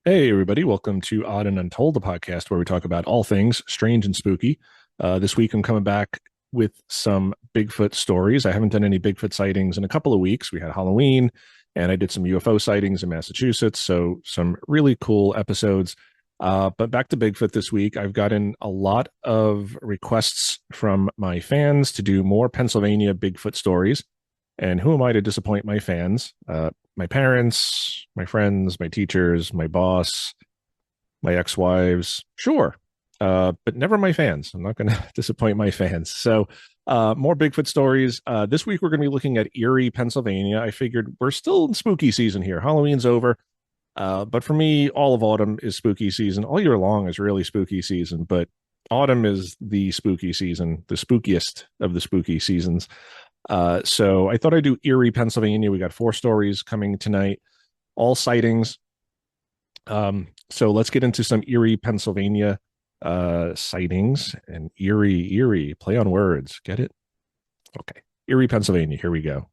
Hey, everybody. Welcome to Odd and Untold, the podcast where we talk about all things strange and spooky. This week, I'm coming back with some Bigfoot stories. I haven't done any Bigfoot sightings in a couple of weeks. We had Halloween, and I did some UFO sightings in Massachusetts. So, some really cool episodes. But back to Bigfoot this week. I've gotten a lot of requests from my fans to do more Pennsylvania Bigfoot stories. And who am I to disappoint my fans? My parents, my friends, my teachers, my boss, my ex-wives. Sure. But never my fans. I'm not going to disappoint my fans. So, more Bigfoot stories. This week, we're going to be looking at Erie, Pennsylvania. I figured we're still in spooky season here. Halloween's over. But for me, all of autumn is spooky season. All year long is really spooky season, but autumn is the spooky season, the spookiest of the spooky seasons. So I thought I'd do Erie, Pennsylvania. We got four stories coming tonight, all sightings. So let's get into some Erie, Pennsylvania sightings. And Erie, play on words. Get it? Okay. Erie, Pennsylvania. Here we go.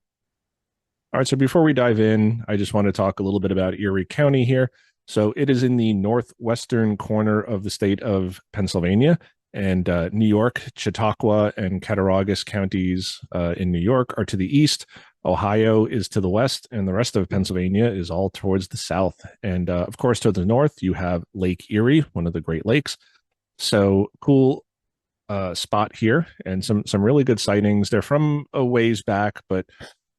All right. So before we dive in, I just want to talk a little bit about Erie County here. So it is in the northwestern corner of the state of Pennsylvania, and New York, Chautauqua, and Cattaraugus counties in New York are to the east. Ohio is to the west, and the rest of Pennsylvania is all towards the south. And of course, to the north, you have Lake Erie, one of the Great Lakes. So cool spot here, and some really good sightings. They're from a ways back, but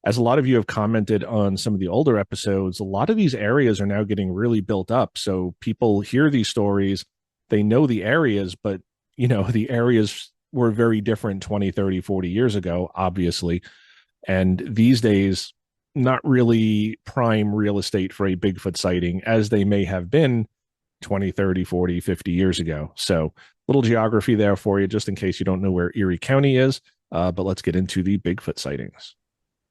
as a lot of you have commented on some of the older episodes, a lot of these areas are now getting really built up. So people hear these stories, they know the areas, but the areas were very different 20, 30, 40 years ago, obviously. And these days, not really prime real estate for a Bigfoot sighting as they may have been 20, 30, 40, 50 years ago. So little geography there for you, just in case you don't know where Erie County is. But let's get into the Bigfoot sightings.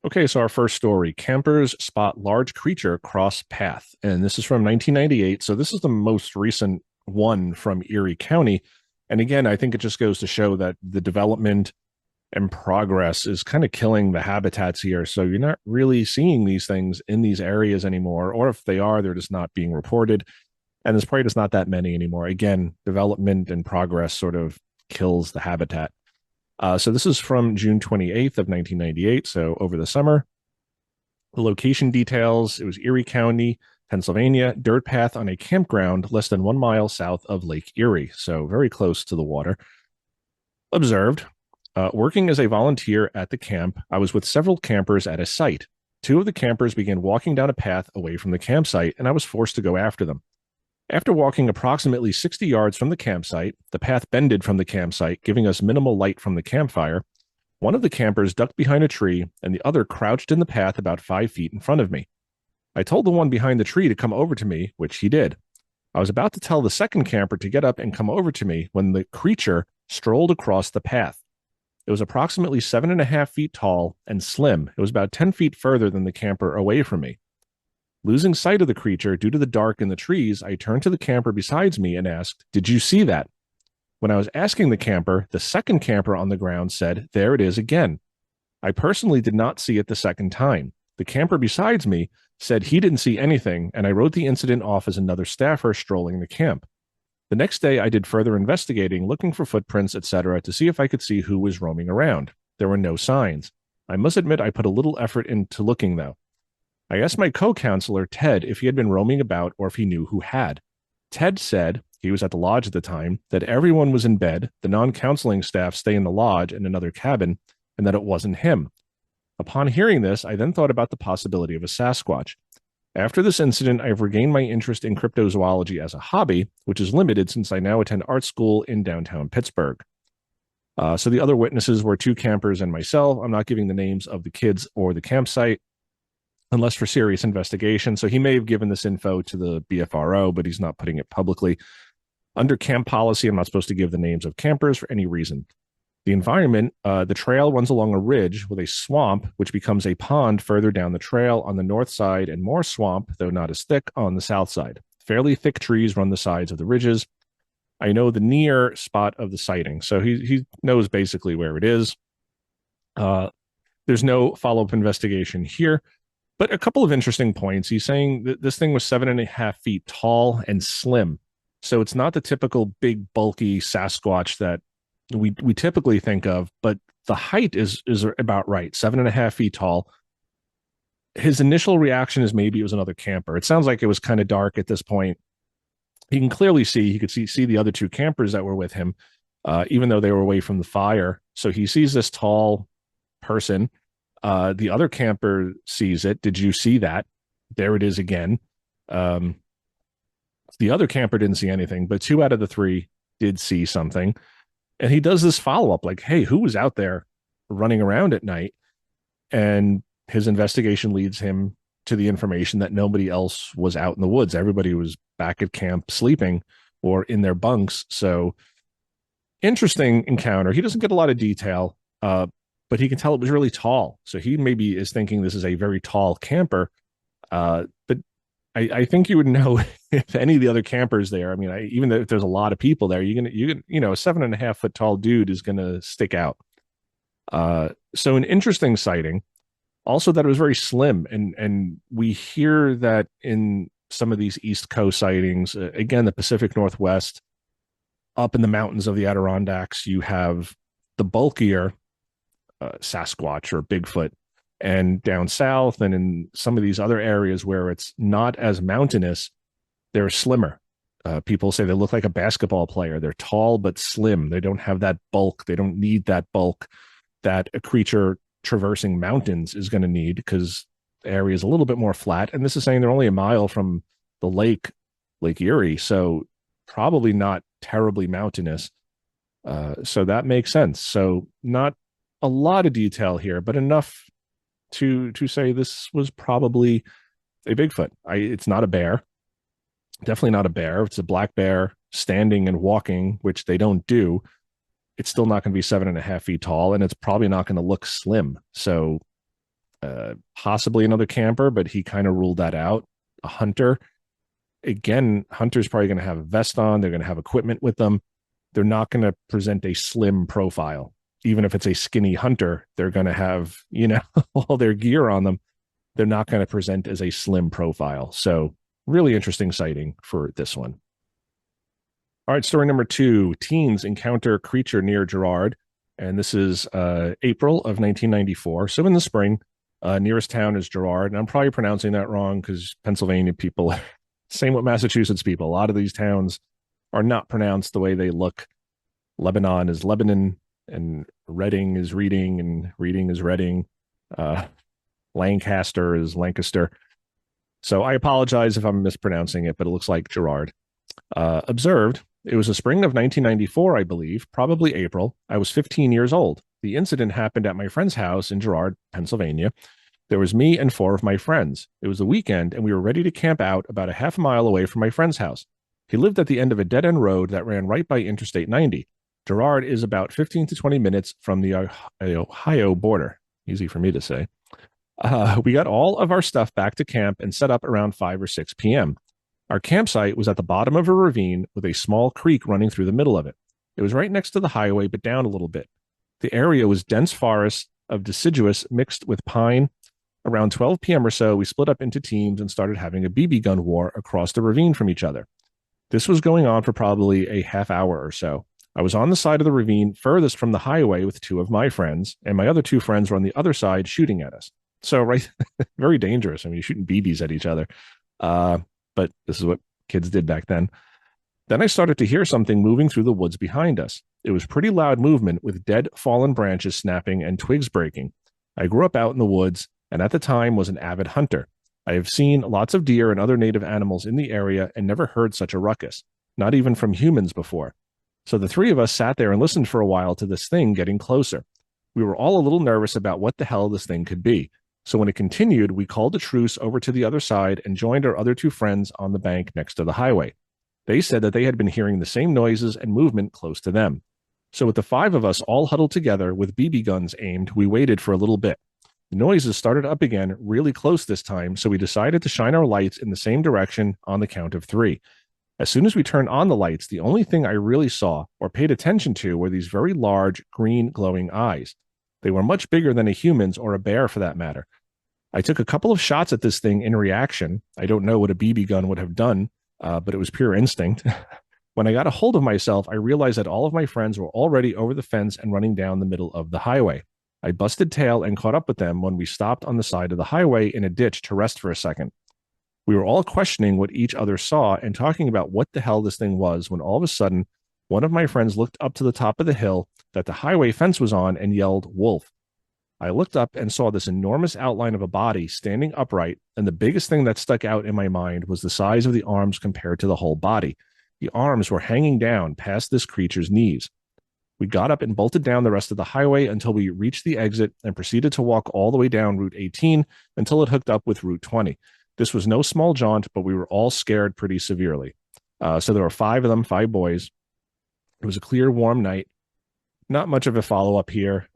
Okay, so our first story, campers spot large creature cross path. And this is from 1998. So this is the most recent one from Erie County. And again, I think it just goes to show that the development and progress is kind of killing the habitats here. So you're not really seeing these things in these areas anymore, or if they are, they're just not being reported. And there's probably just not that many anymore. Again, development and progress sort of kills the habitat. So this is from June 28th of 1998, so over the summer. The location details, it was Erie County, Pennsylvania, dirt path on a campground less than 1 mile south of Lake Erie, so very close to the water. Observed, working as a volunteer at the camp, I was with several campers at a site. Two of the campers began walking down a path away from the campsite, and I was forced to go after them. After walking approximately 60 yards from the campsite, the path bended from the campsite, giving us minimal light from the campfire. One of the campers ducked behind a tree, and the other crouched in the path about 5 feet in front of me. I told the one behind the tree to come over to me, which he did. I was about to tell the second camper to get up and come over to me when the creature strolled across the path. It was approximately 7.5 feet tall and slim. It was about 10 feet further than the camper away from me. Losing sight of the creature due to the dark in the trees, I turned to the camper beside me and asked, "Did you see that?" When I was asking the camper, the second camper on the ground said, "There it is again." I personally did not see it the second time. The camper beside me said he didn't see anything, and I wrote the incident off as another staffer strolling the camp. The next day, I did further investigating, looking for footprints, etc., to see if I could see who was roaming around. There were no signs. I must admit I put a little effort into looking, though. I asked my co-counselor, Ted, if he had been roaming about or if he knew who had. Ted said, he was at the lodge at the time, that everyone was in bed, the non-counseling staff stay in the lodge in another cabin, and that it wasn't him. Upon hearing this, I then thought about the possibility of a Sasquatch. After this incident, I've regained my interest in cryptozoology as a hobby, which is limited since I now attend art school in downtown Pittsburgh. So the other witnesses were two campers and myself. I'm not giving the names of the kids or the campsite unless for serious investigation. So he may have given this info to the BFRO, but he's not putting it publicly. Under camp policy, I'm not supposed to give the names of campers for any reason. The environment, the trail runs along a ridge with a swamp, which becomes a pond further down the trail on the north side, and more swamp, though not as thick, on the south side. Fairly thick trees run the sides of the ridges. I know the near spot of the sighting, so he knows basically where it is. There's no follow-up investigation here. But a couple of interesting points. He's saying that this thing was 7.5 feet tall and slim. So it's not the typical big, bulky Sasquatch that we typically think of, but the height is about right, 7.5 feet tall. His initial reaction is maybe it was another camper. It sounds like it was kind of dark at this point. He can clearly see, he could see the other two campers that were with him, even though they were away from the fire. So he sees this tall person. The other camper sees it. Did you see that? There it is again. The other camper didn't see anything, but 2 out of the 3 did see something. And he does this follow up like, hey, who was out there running around at night? And his investigation leads him to the information that nobody else was out in the woods. Everybody was back at camp sleeping or in their bunks. So interesting encounter. He doesn't get a lot of detail, but he can tell it was really tall. So he maybe is thinking this is a very tall camper. But I think you would know if any of the other campers there. I mean, even if there's a lot of people there, you can, a 7.5 foot tall dude is going to stick out. So an interesting sighting. Also, that it was very slim, and we hear that in some of these East Coast sightings. Again, the Pacific Northwest, up in the mountains of the Adirondacks, you have the bulkier Sasquatch or Bigfoot, and down south and in some of these other areas where it's not as mountainous, they're slimmer. People say they look like a basketball player. They're tall but slim. They don't have that bulk. They don't need that bulk that a creature traversing mountains is going to need, because the area is a little bit more flat. And this is saying they're only a mile from the Lake Erie, so probably not terribly mountainous. So that makes sense. So not a lot of detail here, but enough to say this was probably a Bigfoot. It's not a bear. Definitely not a bear. It's a black bear standing and walking, which they don't do. It's still not going to be 7.5 feet tall, and it's probably not going to look slim. So possibly another camper, but he kind of ruled that out. A hunter. Again, hunter's probably going to have a vest on. They're going to have equipment with them. They're not going to present a slim profile. Even if it's a skinny hunter, they're going to have, all their gear on them. They're not going to present as a slim profile. So really interesting sighting for this one. All right, story number 2, teens encounter creature near Girard. And this is April of 1994. So in the spring, nearest town is Girard. And I'm probably pronouncing that wrong because Pennsylvania people, same with Massachusetts people. A lot of these towns are not pronounced the way they look. Lebanon is Lebanon, and Reading is Reading, and Reading is Reading. Lancaster is Lancaster. So I apologize if I'm mispronouncing it, but it looks like Girard. Observed. It was the spring of 1994, I believe, probably April. I was 15 years old. The incident happened at my friend's house in Girard, Pennsylvania. There was me and 4 of my friends. It was the weekend, and we were ready to camp out about a half mile away from my friend's house. He lived at the end of a dead-end road that ran right by Interstate 90. Girard is about 15 to 20 minutes from the Ohio border. Easy for me to say. We got all of our stuff back to camp and set up around 5 or 6 p.m. Our campsite was at the bottom of a ravine with a small creek running through the middle of it. It was right next to the highway, but down a little bit. The area was dense forest of deciduous mixed with pine. Around 12 p.m. or so, we split up into teams and started having a BB gun war across the ravine from each other. This was going on for probably a half hour or so. I was on the side of the ravine furthest from the highway with 2 of my friends, and my other 2 friends were on the other side shooting at us. So, right, very dangerous. I mean, you're shooting BBs at each other. But this is what kids did back then. Then I started to hear something moving through the woods behind us. It was pretty loud movement with dead fallen branches snapping and twigs breaking. I grew up out in the woods, and at the time was an avid hunter. I have seen lots of deer and other native animals in the area and never heard such a ruckus, not even from humans before. So the 3 of us sat there and listened for a while to this thing getting closer. We were all a little nervous about what the hell this thing could be. So when it continued, we called a truce over to the other side and joined our other 2 friends on the bank next to the highway. They said that they had been hearing the same noises and movement close to them. So with the 5 of us all huddled together with BB guns aimed, we waited for a little bit. The noises started up again really close this time, so we decided to shine our lights in the same direction on the count of 3. As soon as we turned on the lights, the only thing I really saw or paid attention to were these very large green glowing eyes. They were much bigger than a human's or a bear for that matter. I took a couple of shots at this thing in reaction. I don't know what a BB gun would have done, but it was pure instinct. When I got a hold of myself, I realized that all of my friends were already over the fence and running down the middle of the highway. I busted tail and caught up with them when we stopped on the side of the highway in a ditch to rest for a second. We were all questioning what each other saw and talking about what the hell this thing was when all of a sudden, one of my friends looked up to the top of the hill that the highway fence was on and yelled, "Wolf." I looked up and saw this enormous outline of a body standing upright, and the biggest thing that stuck out in my mind was the size of the arms compared to the whole body. The arms were hanging down past this creature's knees. We got up and bolted down the rest of the highway until we reached the exit and proceeded to walk all the way down Route 18 until it hooked up with Route 20. This was no small jaunt, but we were all scared pretty severely. So there were 5 of them, 5 boys. It was a clear, warm night. Not much of a follow-up here.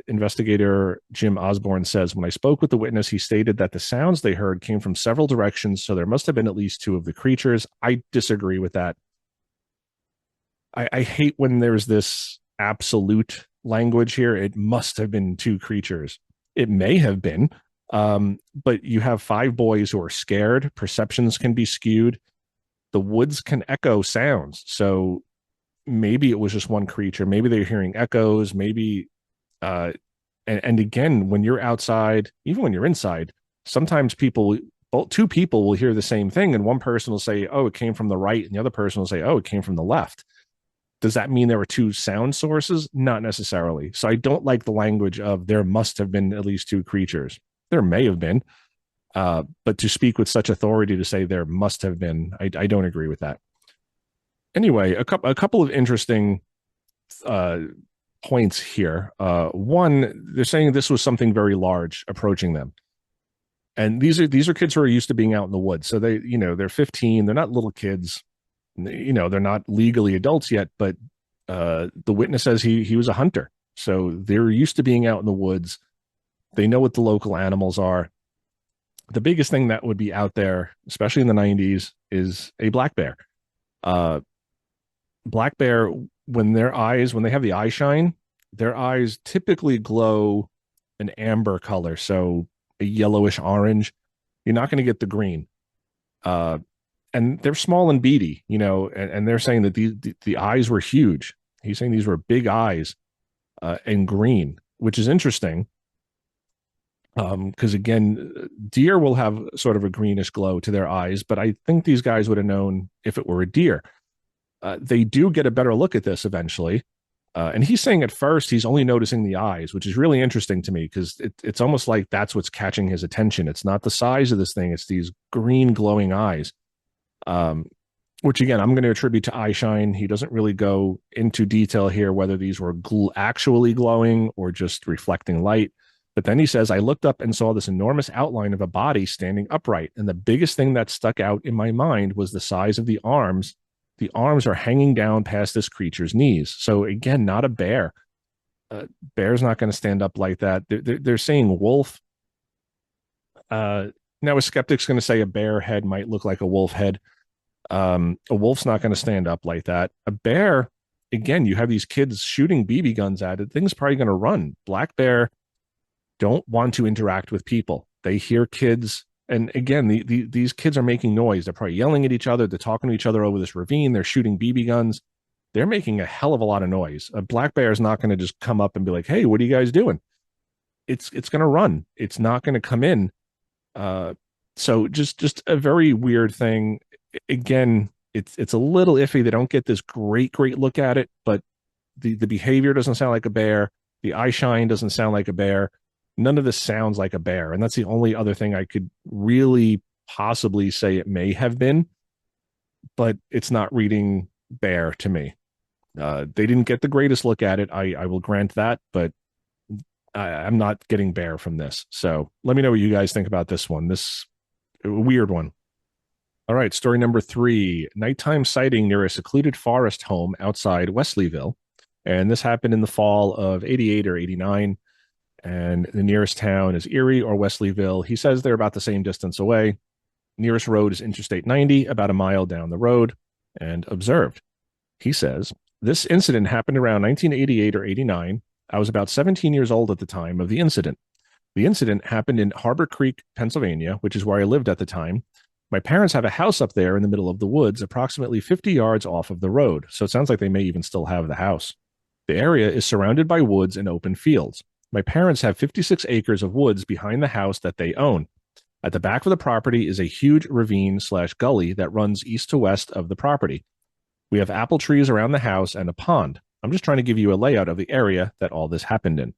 Investigator Jim Osborne says, when I spoke with the witness, he stated that the sounds they heard came from several directions, so there must have been at least 2 of the creatures. I disagree with that. I hate when there's this absolute language here. It must have been 2 creatures. It may have been, but you have 5 boys who are scared. Perceptions can be skewed. The woods can echo sounds. So maybe it was just one creature. Maybe they're hearing echoes. Maybe, and again, when you're outside, even when you're inside, sometimes 2 people will hear the same thing, and one person will say, "Oh, it came from the right," and the other person will say, "Oh, it came from the left." Does that mean there were 2 sound sources? Not necessarily. So I don't like the language of there must have been at least 2 creatures. There may have been, but to speak with such authority to say there must have been, I don't agree with that. Anyway, a couple of interesting points here. One, they're saying this was something very large approaching them, and these are kids who are used to being out in the woods. So they're 15. They're not little kids. They're not legally adults yet, but the witness says he was a hunter. So they're used to being out in the woods. They know what the local animals are. The biggest thing that would be out there, especially in the 90s, is a black bear. Black bear, when they have the eye shine, their eyes typically glow an amber color, so a yellowish orange. You're not going to get the green. And they're small and beady, and they're saying that the eyes were huge. He's saying these were big eyes and green, which is interesting. Because again, deer will have sort of a greenish glow to their eyes, but I think these guys would have known if it were a deer. They do get a better look at this eventually. And he's saying at first he's only noticing the eyes, which is really interesting to me because it's almost like that's what's catching his attention. It's not the size of this thing. It's these green glowing eyes. Which again, I'm going to attribute to eye shine. He doesn't really go into detail here whether these were actually glowing or just reflecting light. But then he says, I looked up and saw this enormous outline of a body standing upright. And the biggest thing that stuck out in my mind was the size of the arms. The arms are hanging down past this creature's knees. So again, not a bear. Bear's not going to stand up like that. They're saying wolf. Now a skeptic's going to say a bear head might look like a wolf head. A wolf's not going to stand up like that. A bear, again, you have these kids shooting BB guns at it. Thing's probably going to run. Black bear don't want to interact with people. They hear kids. And again, these kids are making noise. They're probably yelling at each other. They're talking to each other over this ravine. They're shooting BB guns. They're making a hell of a lot of noise. A black bear is not going to just come up and be like, hey, what are you guys doing? It's going to run. It's not going to come in. So just a very weird thing. Again, it's a little iffy. They don't get this great look at it, but the behavior doesn't sound like a bear. The eye shine doesn't sound like a bear. None of this sounds like a bear. And that's the only other thing I could really possibly say it may have been, but it's not reading bear to me. They didn't get the greatest look at it. I will grant that, but I'm not getting bear from this. So let me know what you guys think about this one. This weird one. All right. Story number 3, nighttime sighting near a secluded forest home outside Wesleyville. And this happened in the fall of 88 or 89. And the nearest town is Erie or Wesleyville. He says they're about the same distance away. Nearest road is Interstate 90, about a mile down the road, and observed. He says, this incident happened around 1988 or 89. I was about 17 years old at the time of the incident. The incident happened in Harbor Creek, Pennsylvania, which is where I lived at the time. My parents have a house up there in the middle of the woods, approximately 50 yards off of the road, so it sounds like they may even still have the house. The area is surrounded by woods and open fields. My parents have 56 acres of woods behind the house that they own. At the back of the property is a huge ravine/gully that runs east to west of the property. We have apple trees around the house and a pond. I'm just trying to give you a layout of the area that all this happened in.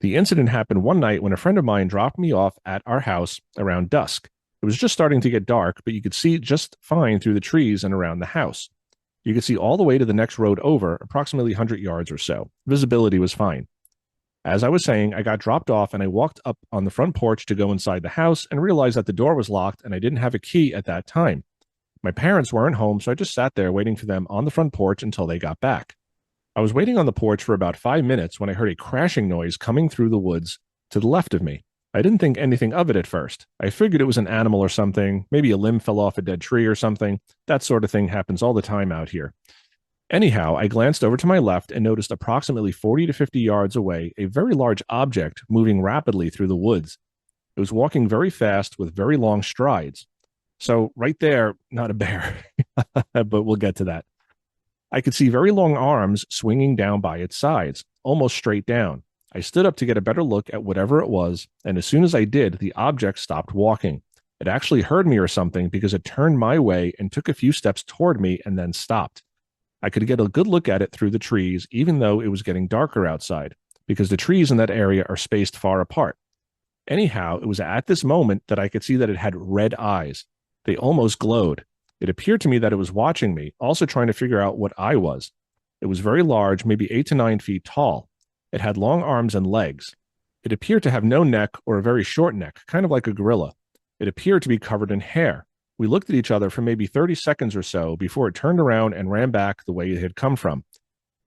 The incident happened one night when a friend of mine dropped me off at our house around dusk. It was just starting to get dark, but you could see just fine through the trees and around the house. You could see all the way to the next road over, approximately 100 yards or so. Visibility was fine. As I was saying, I got dropped off and I walked up on the front porch to go inside the house and realized that the door was locked and I didn't have a key at that time. My parents weren't home, so I just sat there waiting for them on the front porch until they got back. I was waiting on the porch for about 5 minutes when I heard a crashing noise coming through the woods to the left of me. I didn't think anything of it at first. I figured it was an animal or something, maybe a limb fell off a dead tree or something. That sort of thing happens all the time out here. Anyhow, I glanced over to my left and noticed approximately 40 to 50 yards away a very large object moving rapidly through the woods. It was walking very fast with very long strides. So right there, not a bear, but we'll get to that. I could see very long arms swinging down by its sides, almost straight down. I stood up to get a better look at whatever it was, and as soon as I did, the object stopped walking. It actually heard me or something because it turned my way and took a few steps toward me and then stopped. I could get a good look at it through the trees, even though it was getting darker outside, because the trees in that area are spaced far apart. Anyhow, it was at this moment that I could see that it had red eyes. They almost glowed. It appeared to me that it was watching me, also trying to figure out what I was. It was very large, maybe 8 to 9 feet tall. It had long arms and legs. It appeared to have no neck or a very short neck, kind of like a gorilla. It appeared to be covered in hair. We looked at each other for maybe 30 seconds or so before it turned around and ran back the way it had come from.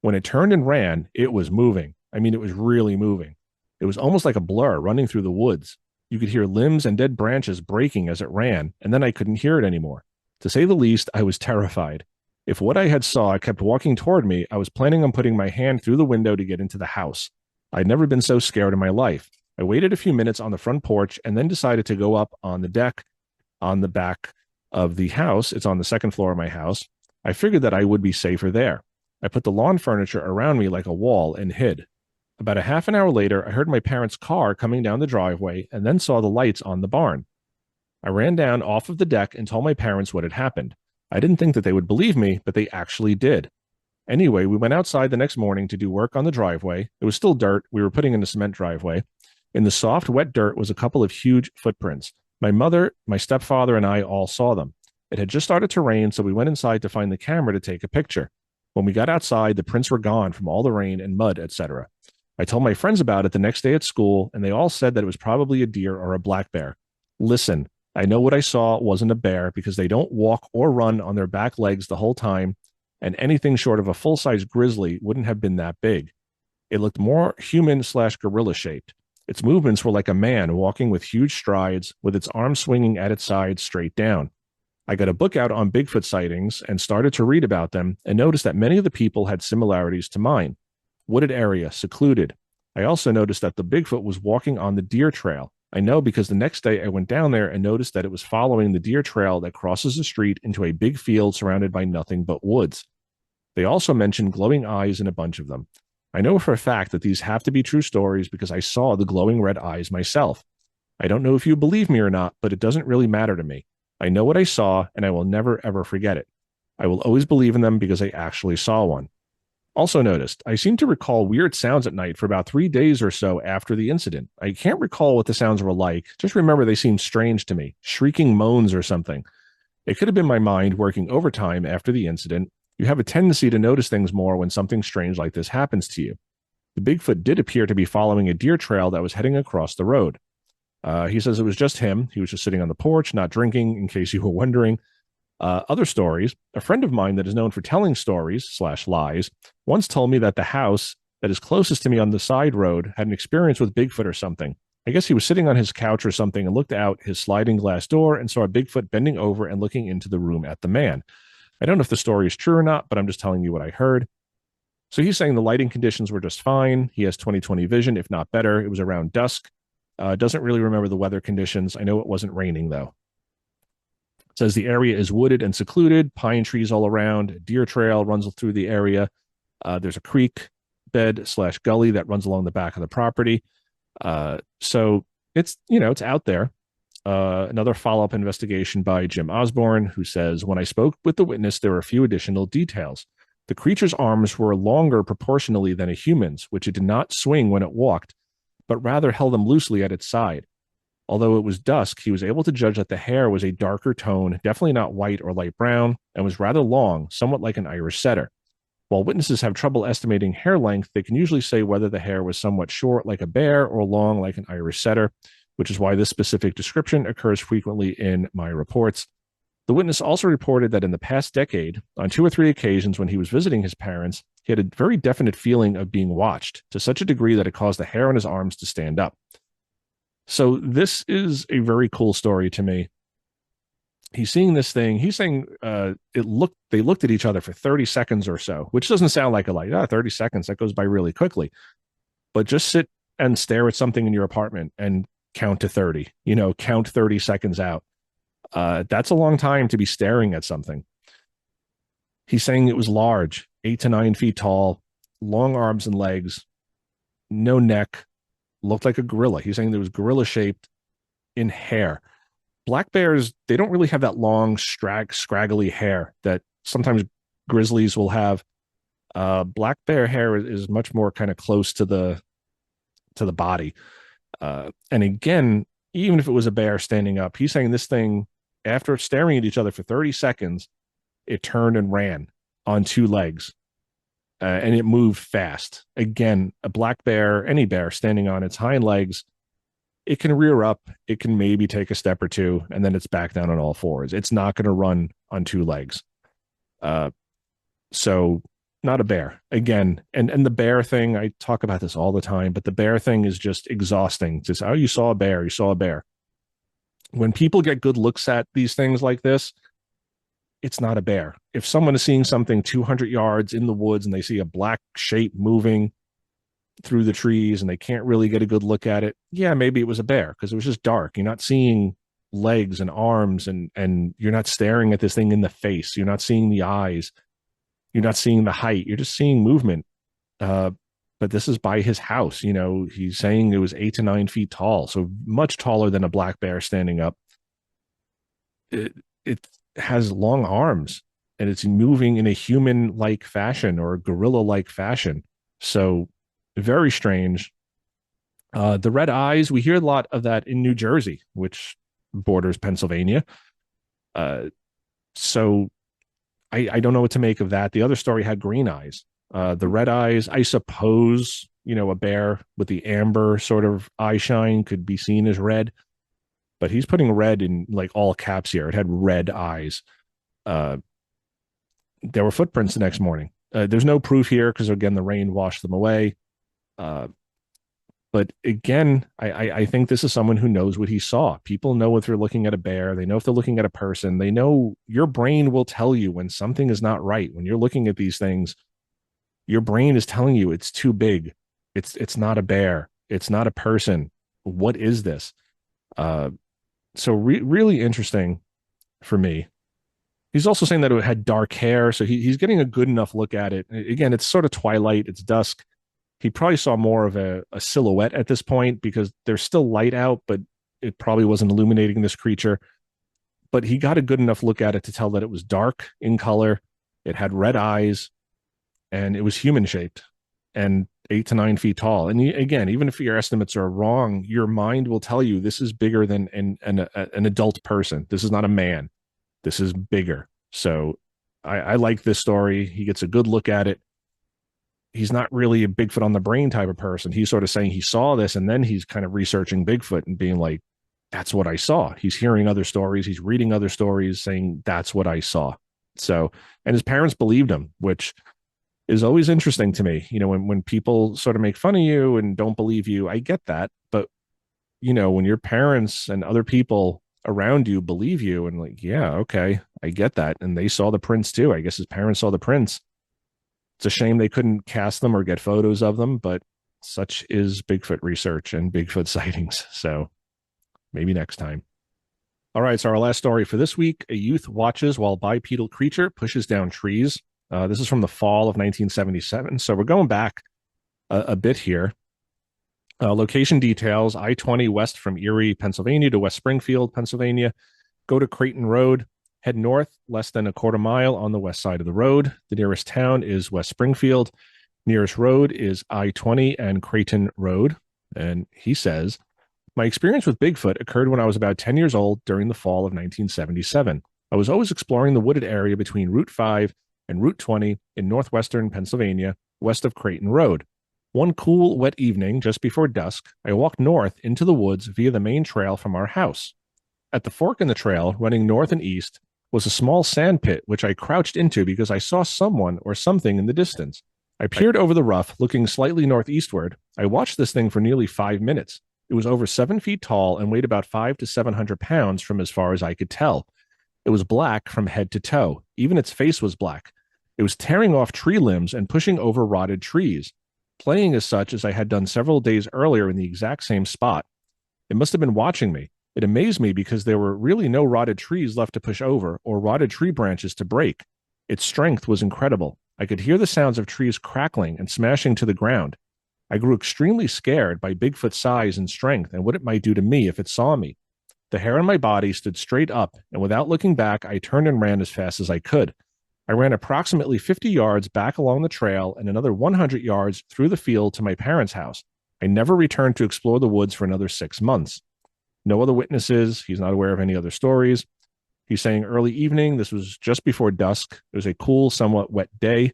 When it turned and ran, it was moving. I mean, it was really moving. It was almost like a blur running through the woods. You could hear limbs and dead branches breaking as it ran, and then I couldn't hear it anymore. To say the least, I was terrified. If what I had saw kept walking toward me, I was planning on putting my hand through the window to get into the house. I'd never been so scared in my life. I waited a few minutes on the front porch and then decided to go up on the deck on the back of the house. It's on the second floor of my house. I figured that I would be safer there. I put the lawn furniture around me like a wall and hid. About a half an hour later, I heard my parents' car coming down the driveway and then saw the lights on the barn. I ran down off of the deck and told my parents what had happened. I didn't think that they would believe me, but they actually did. Anyway, we went outside the next morning to do work on the driveway. It was still dirt. We were putting in a cement driveway. In the soft, wet dirt was a couple of huge footprints. My mother, my stepfather, and I all saw them. It had just started to rain, so we went inside to find the camera to take a picture. When we got outside, the prints were gone from all the rain and mud, etc. I told my friends about it the next day at school, and they all said that it was probably a deer or a black bear. Listen, I know what I saw wasn't a bear because they don't walk or run on their back legs the whole time, and anything short of a full-size grizzly wouldn't have been that big. It looked more human/gorilla shaped. Its movements were like a man walking with huge strides, with its arms swinging at its sides straight down. I got a book out on Bigfoot sightings and started to read about them and noticed that many of the people had similarities to mine. Wooded area, secluded. I also noticed that the Bigfoot was walking on the deer trail. I know because the next day I went down there and noticed that it was following the deer trail that crosses the street into a big field surrounded by nothing but woods. They also mentioned glowing eyes in a bunch of them. I know for a fact that these have to be true stories because I saw the glowing red eyes myself. I don't know if you believe me or not, but it doesn't really matter to me. I know what I saw, and I will never, ever forget it. I will always believe in them because I actually saw one. Also noticed, I seem to recall weird sounds at night for about 3 days or so after the incident. I can't recall what the sounds were like, just remember they seemed strange to me, shrieking moans or something. It could have been my mind working overtime after the incident. You have a tendency to notice things more when something strange like this happens to you. The Bigfoot did appear to be following a deer trail that was heading across the road. He says it was just him. He was just sitting on the porch, not drinking, in case you were wondering. Other stories. A friend of mine that is known for telling stories/lies once told me that the house that is closest to me on the side road had an experience with Bigfoot or something. I guess he was sitting on his couch or something and looked out his sliding glass door and saw a Bigfoot bending over and looking into the room at the man. I don't know if the story is true or not, but I'm just telling you what I heard. So he's saying the lighting conditions were just fine. He has 20/20 vision, if not better. It was around dusk. Doesn't really remember the weather conditions. I know it wasn't raining, though. It says the area is wooded and secluded, pine trees all around, a deer trail runs through the area. There's a creek bed / gully that runs along the back of the property. So it's out there. Another follow-up investigation by Jim Osborne, who says, when I spoke with the witness, there were a few additional details. The creature's arms were longer proportionally than a human's, which it did not swing when it walked, but rather held them loosely at its side. Although it was dusk, he was able to judge that the hair was a darker tone, definitely not white or light brown, and was rather long, somewhat like an Irish setter. While witnesses have trouble estimating hair length, they can usually say whether the hair was somewhat short like a bear or long like an Irish setter, which is why this specific description occurs frequently in my reports. The witness also reported that in the past decade, on 2 or 3 occasions when he was visiting his parents, he had a very definite feeling of being watched, to such a degree that it caused the hair on his arms to stand up. So this is a very cool story to me. He's seeing this thing. He's saying they looked at each other for 30 seconds or so, which doesn't sound like 30 seconds. That goes by really quickly. But just sit and stare at something in your apartment and count to 30, count 30 seconds out. That's a long time to be staring at something. He's saying it was large, 8 to 9 feet tall, long arms and legs, no neck, looked like a gorilla. He's saying it was gorilla shaped in hair. Black bears, they don't really have that long, scraggly hair that sometimes grizzlies will have. Black bear hair is much more kind of close to the body. And again, even if it was a bear standing up, he's saying this thing, after staring at each other for 30 seconds, it turned and ran on 2 legs. And it moved fast. Again, a black bear, any bear standing on its hind legs, it can rear up, it can maybe take a step or 2, and then it's back down on all 4s. It's not going to run on 2 legs. So not a bear. Again, and the bear thing, I talk about this all the time, but the bear thing is just exhausting. Just, oh, you saw a bear, you saw a bear. When people get good looks at these things like this, it's not a bear. If someone is seeing something 200 yards in the woods and they see a black shape moving through the trees and they can't really get a good look at it, yeah, maybe it was a bear because it was just dark. You're not seeing legs and arms and you're not staring at this thing in the face. You're not seeing the eyes. You're not seeing the height. You're just seeing movement. But this is by his house. He's saying it was 8 to 9 feet tall, so much taller than a black bear standing up. It has long arms and it's moving in a human-like fashion or a gorilla-like fashion. So very strange. The red eyes, we hear a lot of that in New Jersey, which borders Pennsylvania. So I don't know what to make of that. The other story had green eyes. The red eyes, I suppose, a bear with the amber sort of eye shine could be seen as red, but he's putting red in like all caps here. It had red eyes. There were footprints the next morning. There's no proof here because, again, the rain washed them away. But again, I think this is someone who knows what he saw. People know if they're looking at a bear. They know if they're looking at a person. They know your brain will tell you when something is not right. When you're looking at these things, your brain is telling you it's too big. It's not a bear. It's not a person. What is this? So really interesting for me. He's also saying that it had dark hair. So he's getting a good enough look at it. Again, it's sort of twilight. It's dusk. He probably saw more of a silhouette at this point because there's still light out, but it probably wasn't illuminating this creature. But he got a good enough look at it to tell that it was dark in color. It had red eyes and it was human shaped and 8 to 9 feet tall. And again, even if your estimates are wrong, your mind will tell you this is bigger than an adult person. This is not a man. This is bigger. So I like this story. He gets a good look at it. He's not really a Bigfoot on the brain type of person. He's sort of saying he saw this and then he's kind of researching Bigfoot and being like, that's what I saw. He's hearing other stories. He's reading other stories saying that's what I saw. So, and his parents believed him, which is always interesting to me. When people sort of make fun of you and don't believe you, I get that. But, when your parents and other people around you believe you and like, yeah, okay, I get that. And they saw the prints too. I guess his parents saw the prints. It's a shame they couldn't cast them or get photos of them, but such is Bigfoot research and Bigfoot sightings. So maybe next time. All right, so our last story for this week, a youth watches while bipedal creature pushes down trees. This is from the fall of 1977. So we're going back a bit here. Location details, I-20 west from Erie, Pennsylvania to West Springfield, Pennsylvania. Go to Creighton Road, head north less than a quarter mile on the west side of the road. The nearest town is West Springfield. Nearest road is I-20 and Creighton Road. And he says, my experience with Bigfoot occurred when I was about 10 years old during the fall of 1977. I was always exploring the wooded area between Route 5 and Route 20 in northwestern Pennsylvania, west of Creighton Road. One cool, wet evening, just before dusk, I walked north into the woods via the main trail from our house. At the fork in the trail, running north and east, was a small sand pit which I crouched into because I saw someone or something in the distance. I peered over the rough, looking slightly northeastward. I watched this thing for nearly 5 minutes. It was over 7 feet tall and weighed about 500 to 700 pounds from as far as I could tell. It was black from head to toe. Even its face was black. It was tearing off tree limbs and pushing over rotted trees, playing as such as I had done several days earlier in the exact same spot. It must have been watching me. It amazed me because there were really no rotted trees left to push over or rotted tree branches to break. Its strength was incredible. I could hear the sounds of trees crackling and smashing to the ground. I grew extremely scared by Bigfoot's size and strength and what it might do to me if it saw me. The hair on my body stood straight up, and without looking back, I turned and ran as fast as I could. I ran approximately 50 yards back along the trail and another 100 yards through the field to my parents' house. I never returned to explore the woods for another 6 months. No other witnesses. He's not aware of any other stories. He's saying early evening. This was just before dusk. It was a cool, somewhat wet day.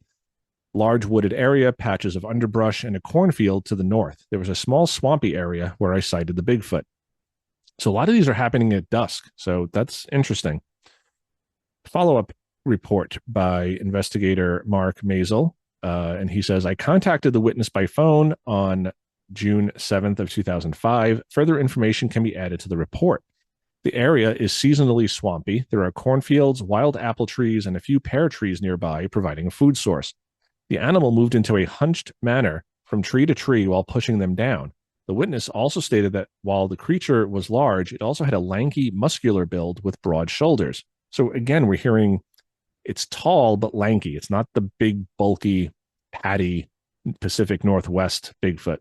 Large wooded area, patches of underbrush, and a cornfield to the north. There was a small swampy area where I sighted the Bigfoot. So a lot of these are happening at dusk. So that's interesting. Follow-up report by investigator Mark Mazel. And he says, I contacted the witness by phone on June 7th of 2005. Further information can be added to the report. The area is seasonally swampy. There are cornfields, wild apple trees, and a few pear trees nearby, providing a food source. The animal moved into a hunched manner from tree to tree while pushing them down. The witness also stated that while the creature was large, it also had a lanky, muscular build with broad shoulders. So again, we're hearing it's tall but lanky. It's not the big, bulky, patty Pacific Northwest Bigfoot.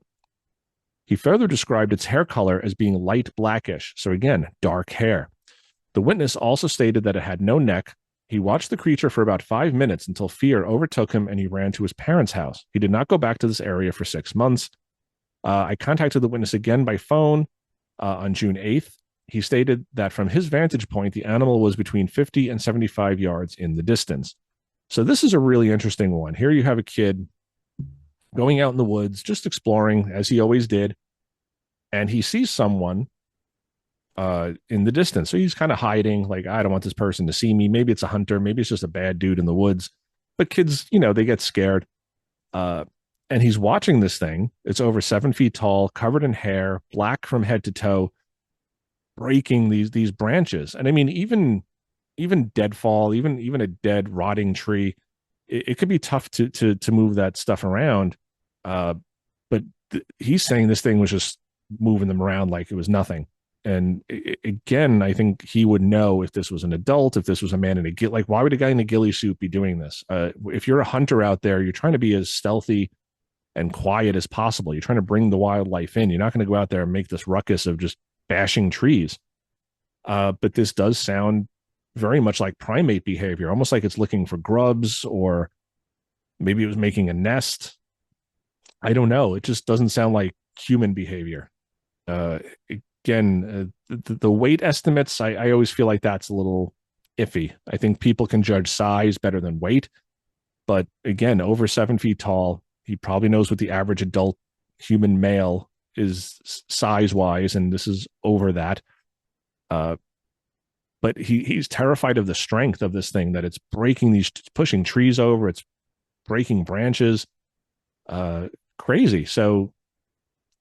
He further described its hair color as being light blackish. So again, dark hair. The witness also stated that it had no neck. He watched the creature for about 5 minutes until fear overtook him and he ran to his parents' house. He did not go back to this area for 6 months. I contacted the witness again by phone on June 8th. He stated that from his vantage point, the animal was between 50 and 75 yards in the distance. So this is a really interesting one. Here you have a kid going out in the woods, just exploring, as he always did, and he sees someone in the distance. So he's kind of hiding, like, I don't want this person to see me. Maybe it's a hunter. Maybe it's just a bad dude in the woods. But kids, they get scared. And he's watching this thing. It's over 7 feet tall, covered in hair, black from head to toe, breaking these branches. And I mean, even deadfall, even a dead, rotting tree, it could be tough to move that stuff around. But he's saying this thing was just moving them around like it was nothing. And again, I think he would know if this was an adult, if this was a man in a like, why would a guy in a ghillie suit be doing this? If you're a hunter out there, you're trying to be as stealthy and quiet as possible. You're trying to bring the wildlife in. You're not going to go out there and make this ruckus of just bashing trees. But this does sound very much like primate behavior, almost like it's looking for grubs, or maybe it was making a nest. I don't know. It just doesn't sound like human behavior. Again, the weight estimates, I always feel like that's a little iffy. I think people can judge size better than weight. But again, over 7 feet tall, he probably knows what the average adult human male is size-wise, and this is over that. But he's terrified of the strength of this thing, that it's pushing trees over, it's breaking branches. Crazy. So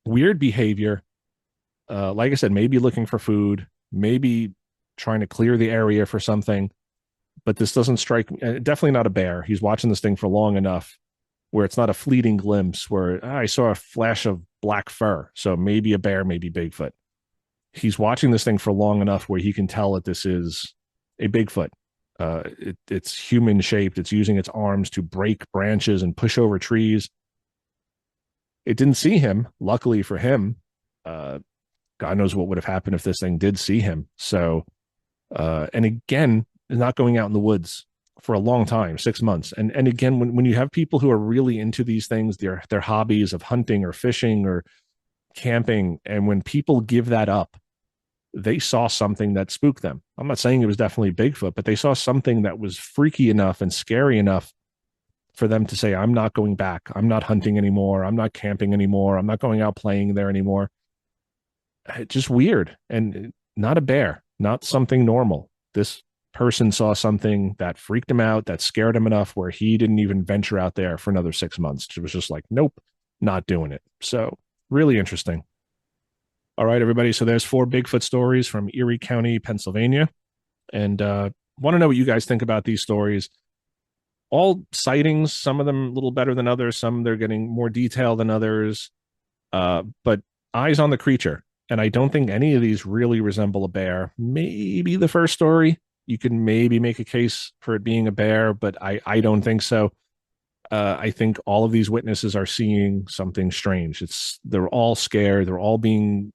weird behavior. Like I said, maybe looking for food, maybe trying to clear the area for something. But this doesn't strike me. Definitely not a bear. He's watching this thing for long enough. where it's not a fleeting glimpse where I saw a flash of black fur. So maybe a bear, maybe Bigfoot. He's watching this thing for long enough where he can tell that this is a Bigfoot. It's human shaped. It's using its arms to break branches and push over trees. It didn't see him. Luckily for him, God knows what would have happened if this thing did see him. So, and again, not going out in the woods for a long time, 6 months. And again, when you have people who are really into these things, their hobbies of hunting or fishing or camping, and when people give that up, they saw something that spooked them. I'm not saying it was definitely Bigfoot, but they saw something that was freaky enough and scary enough for them to say, I'm not going back. I'm not hunting anymore. I'm not camping anymore. I'm not going out playing there anymore. It's just weird. And not a bear, not something normal. This person saw something that freaked him out, that scared him enough where he didn't even venture out there for another 6 months. It was just like, nope, not doing it. So really interesting. All right, everybody. So there's 4 Bigfoot stories from Erie County, Pennsylvania. And want to know what you guys think about these stories. All sightings, some of them a little better than others. Some they're getting more detail than others. But eyes on the creature. And I don't think any of these really resemble a bear. Maybe the first story, you can maybe make a case for it being a bear, but I don't think so. I think all of these witnesses are seeing something strange. They're all scared. They're all being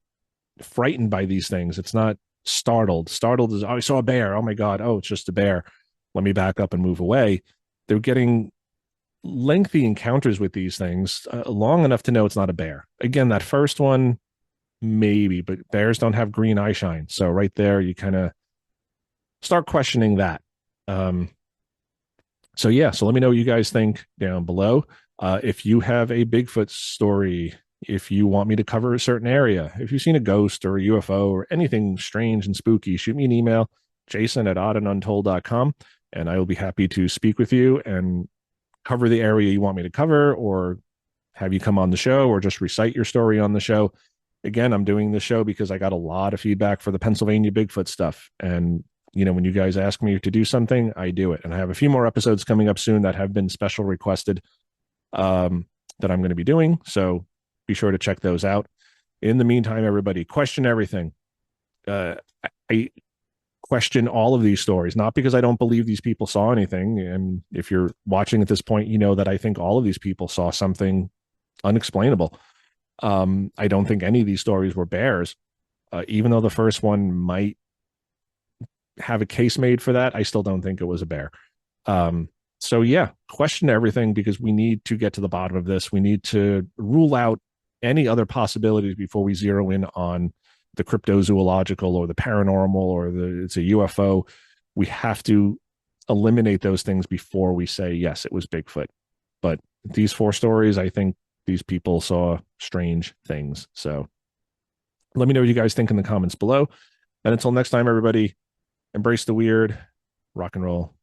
frightened by these things. It's not startled. Startled is, oh, I saw a bear. Oh my God. Oh, it's just a bear. Let me back up and move away. They're getting lengthy encounters with these things, long enough to know it's not a bear. Again, that first one, maybe, but bears don't have green eye shine. So right there, you kind of start questioning that. So yeah, so let me know what you guys think down below. If you have a Bigfoot story, if you want me to cover a certain area, if you've seen a ghost or a UFO or anything strange and spooky, shoot me an email, jason@oddanduntold.com, and I will be happy to speak with you and cover the area you want me to cover, or have you come on the show, or just recite your story on the show. Again, I'm doing this show because I got a lot of feedback for the Pennsylvania Bigfoot stuff. And, you know, when you guys ask me to do something, I do it. And I have a few more episodes coming up soon that have been special requested that I'm going to be doing. So be sure to check those out. In the meantime, everybody, question everything. I question all of these stories, not because I don't believe these people saw anything. And if you're watching at this point, you know that I think all of these people saw something unexplainable. I don't think any of these stories were bears. Even though the first one might have a case made for that, I still don't think it was a bear. So yeah, question everything, because we need to get to the bottom of this. We need to rule out any other possibilities before we zero in on the cryptozoological or the paranormal or it's a UFO. We have to eliminate those things before we say, yes, it was Bigfoot. But these 4 stories, I think these people saw strange things. So let me know what you guys think in the comments below. And until next time, everybody, embrace the weird, rock and roll.